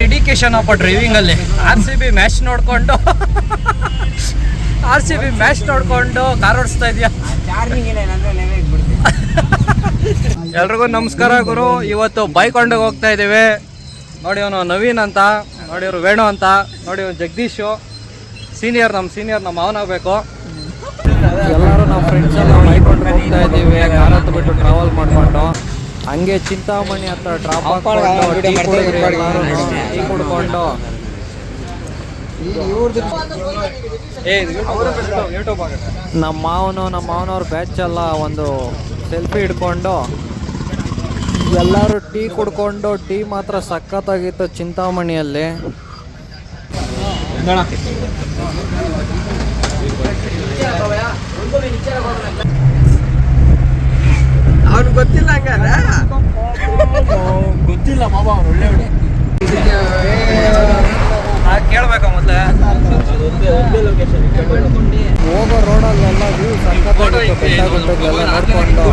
Dedication ಅಪ್ಪ driving ಅಲ್ಲಿ. RCB match ನೋಡ್ಕೊಂಡು ಕಾರ್ ಓಡಿಸ್ತಾ ಇದೆಯಾ? ಎಲ್ರಿಗೂ ನಮಸ್ಕಾರ ಗುರು. ಇವತ್ತು ಬೈಕ್ ಕೊಂಡೋಗಿ ಹೋಗ್ತಾ ಇದ್ದೇವೆ. ನೋಡಿ ಅವನು ನವೀನ್ ಅಂತ, ನೋಡಿ ಇವರು ವೇಣು ಅಂತ, ನೋಡಿ ಇವ್ನು ಜಗದೀಶು. ನಮ್ಮ ಸೀನಿಯರ್ ನಮ್ಮ ಮಾವನಾಗಬೇಕು. ಎಲ್ಲರೂ ನಮ್ಮ ಫ್ರೆಂಡ್ಸ್ ಎಲ್ಲ ಬೈಕ್ ಕೊಂಡು ಹೋಗ್ತಾ ಇದ್ದೀವಿ. ಕಾರ್ ಹತ್ಬಿಟ್ಟು ಟ್ರಾವೆಲ್ ಮಾಡಿಕೊಂಡು ಹಂಗೆ ಚಿಂತಾಮಣಿ ಹತ್ರ ಡ್ರಾಪ್ ಹಾಕೊಂಡು ಟೀ ಕುಡ್ಕೊಂಡು ನಮ್ಮ ಮಾವನವ್ರ ಬ್ಯಾಚ್ ಎಲ್ಲ ಒಂದು ಸೆಲ್ಫಿ ಹಿಡ್ಕೊಂಡು ಎಲ್ಲರೂ ಟೀ ಕುಡ್ಕೊಂಡು. ಟೀ ಮಾತ್ರ ಸಖತ್ತಾಗಿತ್ತು ಚಿಂತಾಮಣಿಯಲ್ಲಿ. ಅವ್ನು ಗೊತ್ತಿಲ್ಲ ಹಂಗಾರೆ ಗೊತ್ತಿಲ್ಲ ಮಾಮ. ಅವ್ನು ಒಳ್ಳೆ ಕೇಳ್ಬೇಕ ಮೊದಲೇ. ಹೋಗೋ ರೋಡಲ್ಲೆಲ್ಲ ವ್ಯೂ ಸಖತ್ತಾಗಿತ್ತು. ಬೆಟ್ಟ ನೋಡ್ಕೊಂಡು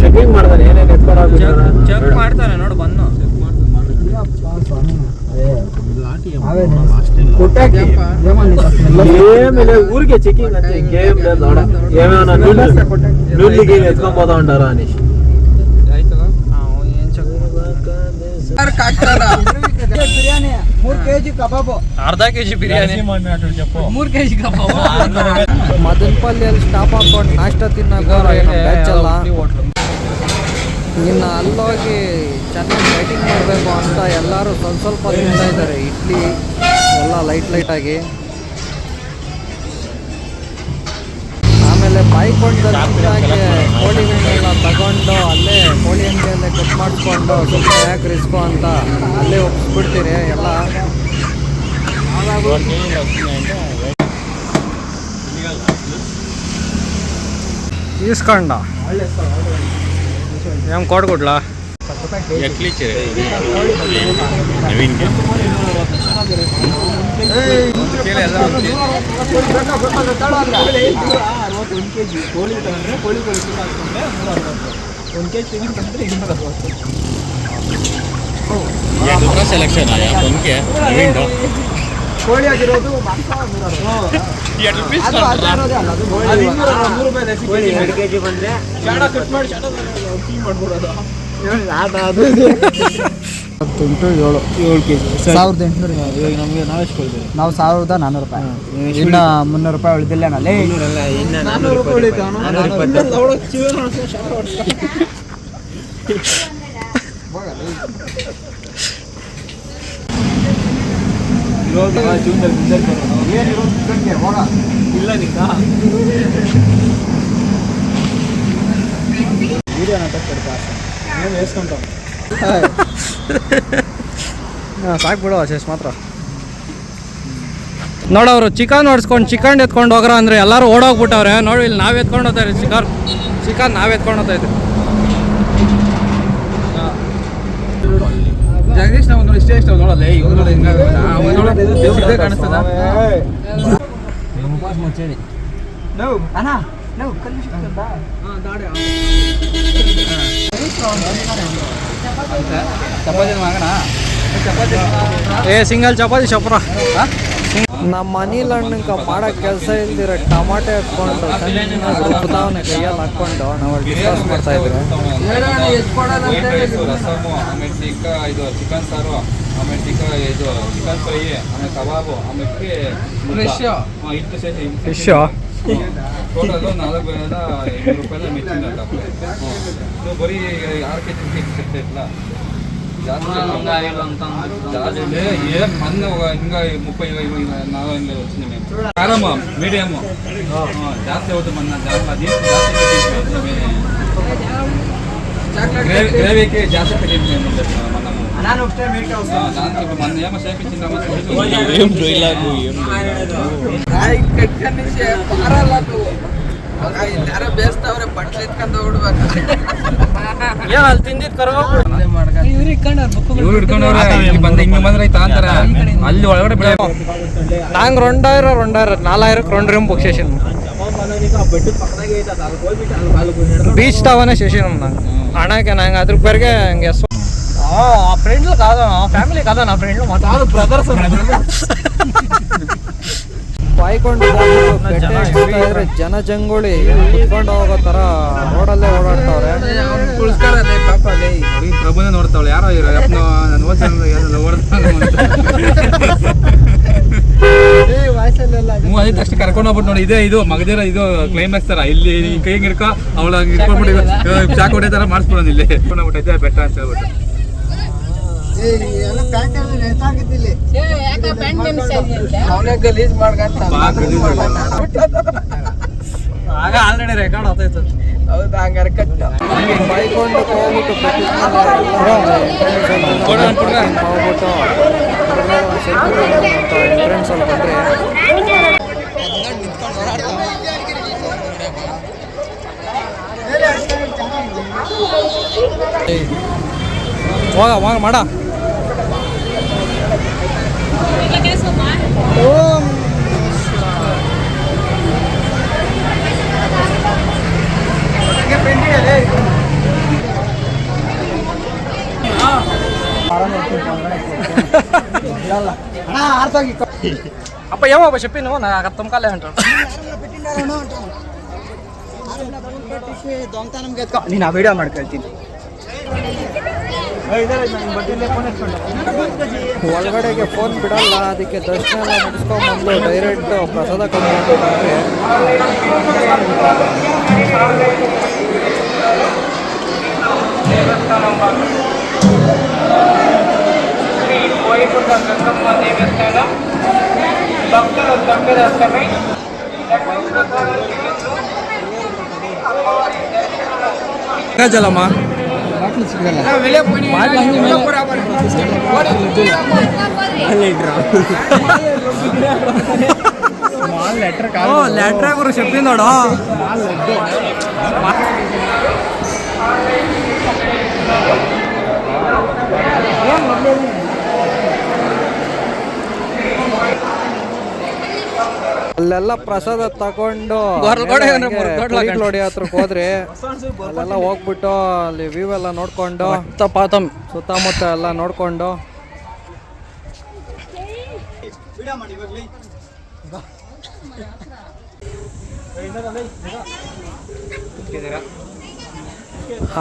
ಚೆಕಿಂಗ್ ಮಾಡ್ತಾನೆ, ಏನೇನು ಚೆಕ್ ಮಾಡ್ತಾನೆ. ನೋಡು ಬನ್ನು ಊರಿಗೆ ಚೆಕಿಂಗ್ ಅಂತ ಗೇಮ್ ಎತ್ಕೊಂಬೋದ ಉಂಟಾರ ಅನೀಶ್. ಬಿರಿಯಾನಿ 3 kg ಕಬಾಬು, ಅರ್ಧ kg ಬಿರಿಯಾನಿ, 3 kg ಕಬಾಬು. ಮದನಪಲ್ಲಿಯಲ್ಲಿ ಸ್ಟಾಪ್ ಹಾಕೊಂಡು ನಾಷ್ಟ ತಿನ್ನೋಕೆ ಬ್ಯಾಚ್ ಎಲ್ಲ. ಇನ್ನು ಅಲ್ಲೋಗಿ ಚೆನ್ನಾಗಿ ಲೈಟಿಂಗ್ ಮಾಡಬೇಕು ಅಂತ ಎಲ್ಲರೂ ಸ್ವಲ್ಪ ತಿಂತಾ ಇದ್ದಾರೆ. ಇಡ್ಲಿ ಎಲ್ಲ ಲೈಟಾಗಿ. ಆಮೇಲೆ ಬೈಕ್ ಕೊಂಡಾಗೆ ಕೋಳಿ ಎಲ್ಲ ತಗೊಂಡು ಅಲ್ಲೇ ಕೋಳಿ ಅಂಗಡಿಯಲ್ಲೇ ಕಟ್ ಮಾಡಿಸ್ಕೊಂಡು ಸ್ವಲ್ಪ ಯಾಕೆ ರಿಸ್ಕು ಅಂತ ಅಲ್ಲೇ ಒಪ್ಪಿಸ್ಬಿಡ್ತೀರಿ ಎಲ್ಲ. ಈಸ್ಕೊಂಡ ಏನ್ ಕೊಡ್ಬಿಡ್ಲಾ? ಸೆಲೆಕ್ಷನ್ ಕೋಳಿ ಆಗಿರೋದು 2 kg ಬಂದ್ರೆ ಕಟ್ ಮಾಡಿ ಮಾಡ್ಬಿಡೋದು. 7 kg 1800. ಇವಾಗ ನಮಗೆ ನಾವೆಷ್ಟು ಕೊಡ್ತೀವಿ? ನಾವು 1400 ರೂಪಾಯಿ. ಇನ್ನು 300 ರೂಪಾಯಿ ಉಳಿದಿಲ್ಲ. ನಲ್ಲಿ 400 ರೂಪಾಯಿ ಉಳಿತು. ಇಲ್ಲ ನಿಂಗ ಸಾಕು ಬಿಡು ಅಶೇಷ್ ಮಾತ್ರ. ನೋಡೋರು ಚಿಕನ್ ಹೊಡ್ಸ್ಕೊಂಡು ಚಿಕನ್ ಎತ್ಕೊಂಡು ಹೋಗ್ರ ಅಂದ್ರೆ ಎಲ್ಲರೂ ಓಡೋಗ್ಬಿಟ್ಟವ್ರೆ. ನೋಡಿ ಇಲ್ಲಿ ನಾವು ಎತ್ಕೊಂಡು ಹೋಗ್ತಾ ಇದ್ರಿ ಚಿಕನ್ ನಾವು ಎತ್ಕೊಂಡು ಹೋಗ್ತಾ ಇದ್ರಿ. ಜಗದೀಶ್ ನಾವು ನೋಡಿ ಇಷ್ಟೇ ನೋಡಲ್ಲ. ಇವಾಗ ನೋಡಿ ಹಿಂಗೆ ಕಾಣಿಸ್ತದ. ಚಪಾತಿ ಮಾಗಣ ಸಿಂಗಲ್ ಚಪಾತಿ ಶಪ್ರ. ನಮ್ಮ ಅನಿಲ್ ಅಣ್ಣಂಗೆ ಮಾಡೋಕ್ಕೆ ಕೆಲಸ ಇಲ್ದಿರ ಟಮಾಟೆ ಹಾಕ್ಕೊಂಡು ರುಬ್ತಾವನೆ ಕೈಯಲ್ಲಿ ಹಾಕ್ಕೊಂಡು ನಾವು ಡಿಸ್ಕಸ್ ಮಾಡ್ತಾ ಇದ್ವಿ. ರಸಮು, ಆಮೇಲೆ ಟಿಕ್ಕಾ, ಇದು ಚಿಕನ್ ಸಾರು, ಆಮೇಲೆ ಟಿಕ್ಕಾ, ಇದು ಚಿಕನ್ ಫ್ರೈ, ಆಮೇಲೆ ಕಬಾಬು, ಆಮೇಲೆ ಫಿಶ್ ಟೋಟಲ್ 4,800 ರೂಪಾಯಿ ಮೆಚ್ಚಿನ ಬರೀ 6 kg ಸಿಗ್ತೈತಲ್ಲ ಜಾಸ್ತಿ. ಮೊನ್ನೆ ಹಿಂಗ 30 ನಾವು ಆರಾಮ ಮೀಡಿಯಮ್ ಜಾಸ್ತಿ ಹೋಯ್ತು. ಮೊನ್ನೆ ಗ್ರೇವಿಗೆ ಜಾಸ್ತಿ ತೆಗಿತೀನಿ ನಾನು ಮೊನ್ನೆ ఏమో చేయించిందామా ಬೇಸ್ತವ್ರೆ ಬಟ್ಲೆ ಇಟ್ಕೊಂಡು ಹೋಗ್ಬಿಡ್ಬೇಕು. ಏನ್ ಅಲ್ಲಿ ತಿಂದಿದ್ ಕರ್ವ ಇವ್ರು ಇಟ್ಕೊಂಡವ್ರೆ ಇಲ್ಲಿ ಬಂದ ಹಿಂಗೆ ಬಂದ್ರೆ ಆಯ್ತಾ ಅಂತಾರ ಅಲ್ಲಿ ಒಳಗಡೆ ಬಿಡ நாங்கள் 2000 ரெண்டு ரூம் புக் ஸ்டேஷன் బీచ్ టావనే చేసినాం అన్నాక నాంగ అದ್ರ పేరుಗೆ ಹಂಗೆ ఆ ఫ్రెండ్లు కాదు ఫ్యామిలీ కాదు నా ఫ్రెండ్లు మాత్రం బ్రదర్స్ ಬಾಯ್ಕೊಂಡು ಹೋಗ್ಬಿಟ್ಟು ಜನ ಜಂಗುಳಿ ಕುತ್ಕೊಂಡು ಹೋಗೋ ತರ ರೋಡಲ್ಲೇ ಓಡಾಡ್ತಾವ್ರೆ. ಪ್ರಭುನ ನೋಡ್ತಾವಳೆ ಯಾರೋ ಅದೇ ತಕ್ಷಣ ಕರ್ಕೊಂಡು ಹೋಗ್ಬಿಟ್ಟು ನೋಡಿ ಇದೇ ಇದು ಮಗದಿರ ಇದು ಕ್ಲೈಮ್ಯಾಕ್ಸ್ ತರ ಇಲ್ಲಿ ಕೈ ಹಿಡ್ಕೊ ಅವಳ ಇಟ್ಕೊಂಡ್ಬಿಟ್ಟು ಚಾಕ್ ಹೊಡೆ ತರ ಮಾಡಿಸ್ಬಿಡೋದು ಇಲ್ಲಿ ಇಟ್ಕೊಂಡ್ಬಿಟ್ಟೈತೆ ಬೆಟ್ಟ ಅಂತ ಹೇಳ್ಬಿಟ್ಟು ಗಲೀಜ್ ಮಾಡ್ಕೊಂತ ಆಗ ಆಲ್ರೆಡಿ ರೆಕಾರ್ಡ್ ಆಗ್ತೈತೆ. ಹೌದಾ ಹಂಗಾರೆ ಕಟ್ಟ ಬೈಕೊಂಡು ಹೋಗ್ಬಿಟ್ಟು ಎಂಟ್ರೆನ್ಸ್ ಅಲ್ಲಿ ಬಂದ್ರೆ ಹೋಗ ಮಾಡ అప్ప ఏమో చెప్పి నువ్వు నాకు అర్థం కాలే అంటాడు. ನೀನು ಆ ವಿಡಿಯೋ ಮಾಡ್ಕೊಳ್ತೀನಿ. ಒಳಗಡೆಗೆ ಫೋನ್ ಬಿಡಲ್ಲ, ಅದಕ್ಕೆ ದರ್ಶನ ಎಲ್ಲ ಮುಗಿಸ್ಕೊಂಡ್ಬಂದು ಡೈರೆಕ್ಟ್ ಪ್ರಸಾದ ಕೊಂಡ್ಕೊಂಡ್ರೆ జలమా లెటర్ గురు చెప్పిందోడు ಅಲ್ಲೆಲ್ಲ ಪ್ರಸಾದ ತಗೊಂಡು ಲೋಡಿ ಹತ್ರಕ್ಕೆ ಹೋದ್ರಿ ಅಲ್ಲೆಲ್ಲ ಹೋಗ್ಬಿಟ್ಟು ಅಲ್ಲಿ ವ್ಯೂ ಎಲ್ಲ ನೋಡ್ಕೊಂಡು ಸುತ್ತಮುತ್ತ ಎಲ್ಲ ನೋಡ್ಕೊಂಡು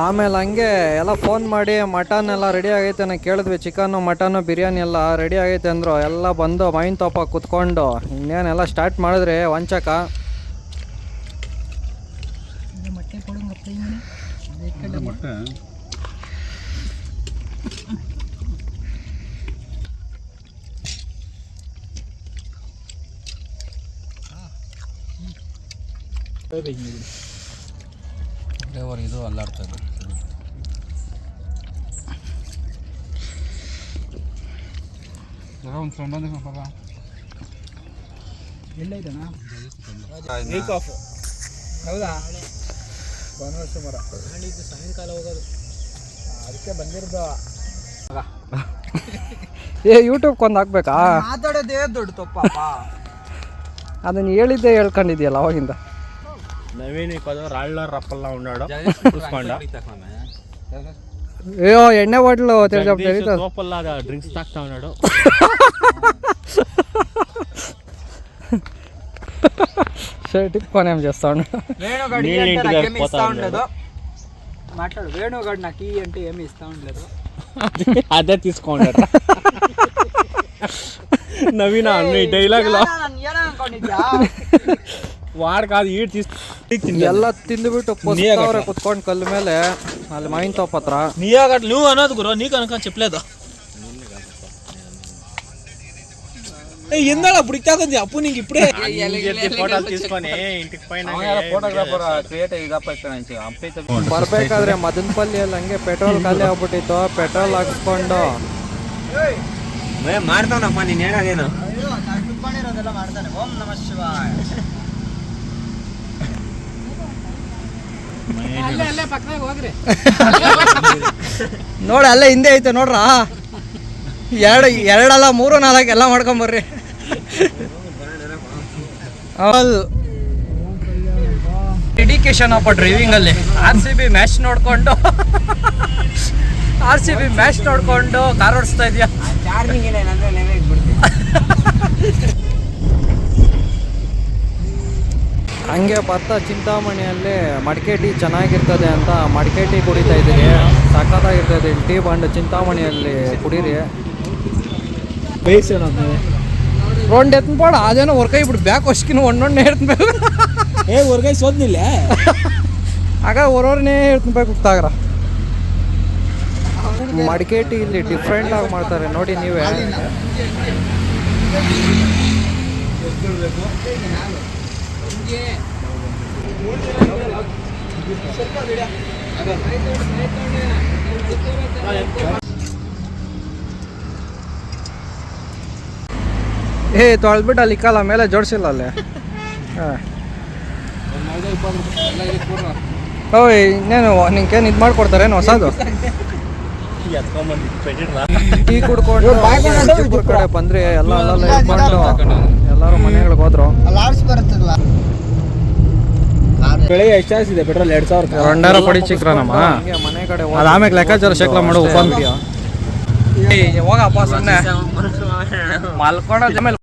ಆಮೇಲೆ ಹಂಗೆ ಎಲ್ಲ ಫೋನ್ ಮಾಡಿ ಮಟನ್ ಎಲ್ಲ ರೆಡಿ ಆಗೈತೆ ನಾವು ಕೇಳಿದ್ವಿ. ಚಿಕನ್ನು ಮಟನ್ನು ಬಿರಿಯಾನಿ ಎಲ್ಲ ರೆಡಿ ಆಗೈತೆ ಅಂದರು. ಎಲ್ಲ ಬಂದು ಮೈನ್ ತೋಪ ಕುತ್ಕೊಂಡು ಇನ್ನೇನೆಲ್ಲ ಸ್ಟಾರ್ಟ್ ಮಾಡಿದ್ರೆ ವಂಚಕ. ಇದು ಅಲ್ಲಾಡ್ತದೆ ಒಂದು ಫ್ರೆಂಡ್ ಬಂದ ಎಲ್ಲ ಇದೆನಾ ಹೌದಾ ಬನವಾಸ ಮರ ನಾಳಿದ್ದು ಸಾಯಂಕಾಲ ಹೋಗೋದು ಅದಕ್ಕೆ ಬಂದಿರೋದು. ಯೂಟ್ಯೂಬ್ಗೆ ಒಂದು ಹಾಕ್ಬೇಕಾ? ಮಾತಾಡೋದೇ ದೊಡ್ಡ ತಪ್ಪಪ್ಪ. ಅದನ್ನು ಹೇಳಿದ್ದೆ ಹೇಳ್ಕೊಂಡಿದ್ಯಲ್ಲ ಅವಾಗಿಂದ. ನವೀನ್ ರಾಳ್ಳ ರಪ್ಪಲ್ಲ ಉಂಡಾಡು ಅಯ್ಯೋ ಎಣ್ಣೆ ಬಾಟ್ಲು ಸೋಪಲ್ಲ ಡ್ರಿಂಕ್ಸ್ ತಾಕ್ತಾ ಉಂಡಾಡು షర్టిక్ పని ఏం చేస్తా ఉండదు. మాట్లాడు వేణుగాడు నాకు ఈ అంటే ఏమి ఇస్తా ఉండలేదు. అదే తీసుకోండి నవీన అన్ని డైలాగ్ లో వాడు కాదు ఈడు ಎಲ್ಲ ತಿಂದುಬಿಟ್ಟು ಪೊಸ್ತವ್ರೆ ಕುತ್ಕೊಂಡು ಕಲ್ಲು ಮೇಲೆ ಅಲ್ಲಿ ಮೈನ್ ತೋಪ್ ಹತ್ರ. నువ్వు అన్నది గురు నీకు అనుకొని చెప్పలేదు. ఎందాడు అప్పుడు ఇక్కాకుంది అప్పు నీకు ఇప్పుడే ఫోటోలు తీసుకొని ఇంటికి పైన ಫೋಟೋಗ್ರಾಫರ್ ಕ್ರಿಯೇಟ್ ಬರ್ಬೇಕಾದ್ರೆ ಮದನಪಲ್ಲಿಯಲ್ಲಿ ಹಂಗೆ ಪೆಟ್ರೋಲ್ ಖಾಲಿ ಆಗ್ಬಿಟ್ಟಿತ್ತು. ಪೆಟ್ರೋಲ್ ಹಾಕ್ಸ್ಕೊಂಡು ಮಾಡ್ತಾವನಪ್ಪ ನೀನ್ ಹೇಳೋದೇನು ಮಾಡ್ತಾನೆ. ಓಂ ನಮಃ ಶಿವಾಯ. ನೋಡಿ ಅಲ್ಲೇ ಹಿಂದೆ ಐತೆ ನೋಡ್ರ ಎರಡಲ್ಲ 3-4 ಎಲ್ಲ ಮಾಡ್ಕೊಂಬರ್ರಿ. ಹೌದು ಡೆಡಿಕೇಶನ್ ಅಪ್ಪ ಡ್ರೈವಿಂಗಲ್ಲಿ. RCB ಮ್ಯಾಚ್ ನೋಡ್ಕೊಂಡು ಕಾರ್ ಓಡಿಸ್ತಾ ಇದೆಯಾ? ಹಂಗೆ ಬರ್ತಾ ಚಿಂತಾಮಣಿಯಲ್ಲಿ ಮಡಿಕೆ ಟೀ ಚೆನ್ನಾಗಿರ್ತದೆ ಅಂತ ಮಡಿಕೆ ಟೀ ಕುಡಿತಾ ಇದ್ದೀರಿ. ಸಖತ್ತಾಗಿರ್ತದೆ ಟೀ ಬಂದು ಚಿಂತಾಮಣಿಯಲ್ಲಿ ಕುಡೀರಿ. ರೋಡ್ ಎತ್ನ್ಬೇಡ ಅದೇನೋ ಹೊರ್ಕೈ ಬಿಡು ಬ್ಯಾಕ್ ವರ್ಷಕಿನ ಒಂದೊಂದೇ ಹೇಳ್ಬೇಕು. ಹೊರ್ಗೈ ಸೋದ್ನಿಲ್ಲ ಆಗ ಹೊರವ್ರನ್ನೇ ಹೇಳ್ಬೇಕು ಗೊತ್ತಾಗ್ರ. ಮಡಿಕೆ ಟೀ ಇಲ್ಲಿ ಡಿಫ್ರೆಂಟ್ ಆಗಿ ಮಾಡ್ತಾರೆ ನೋಡಿ ನೀವೇ. ತೊಳೆದ್ಬಿಟ್ಟು ಅಲ್ಲಿ ಇಕ್ಕಲ್ಲ ಮೇಲೆ ಜೋಡಿಸಿಲ್ಲ ಅಲ್ಲಿ. ಓಯ್ ಇನ್ನೇನು ನಿಂಗೇನು ಇದು ಮಾಡ್ಕೊಡ್ತಾರೇನು ಹೊಸದು? ಟೀ ಕುಡ್ಕೊಂಡು ಚಿಕ್ಕೂರ್ ಕಡೆ ಬಂದ್ರಿ ಎಲ್ಲ ಇಟ್ಕೊಂಡು ಎಲ್ಲರೂ ಮನೆಗಳಿಗೆ ಹೋದ್ರು. ಬೆಳಿಗ್ಗೆ ಎಷ್ಟು ಇದೆ ಪೆಟ್ರೋಲ್? 2000 2,000 ಪಡಿ ಚಿಕ್ರ ನಮ್ಮ ಮನೆ ಕಡೆ ಅದು ಆಮೇಲೆ ಲೆಕ್ಕಾಚಾರ ಶೇಖಲ ಮಾಡು. ಹೋಗಪ್ಪ ಸುಮ್ಮನೆ ಮಲ್ಕೊಳ್ಳೋದು.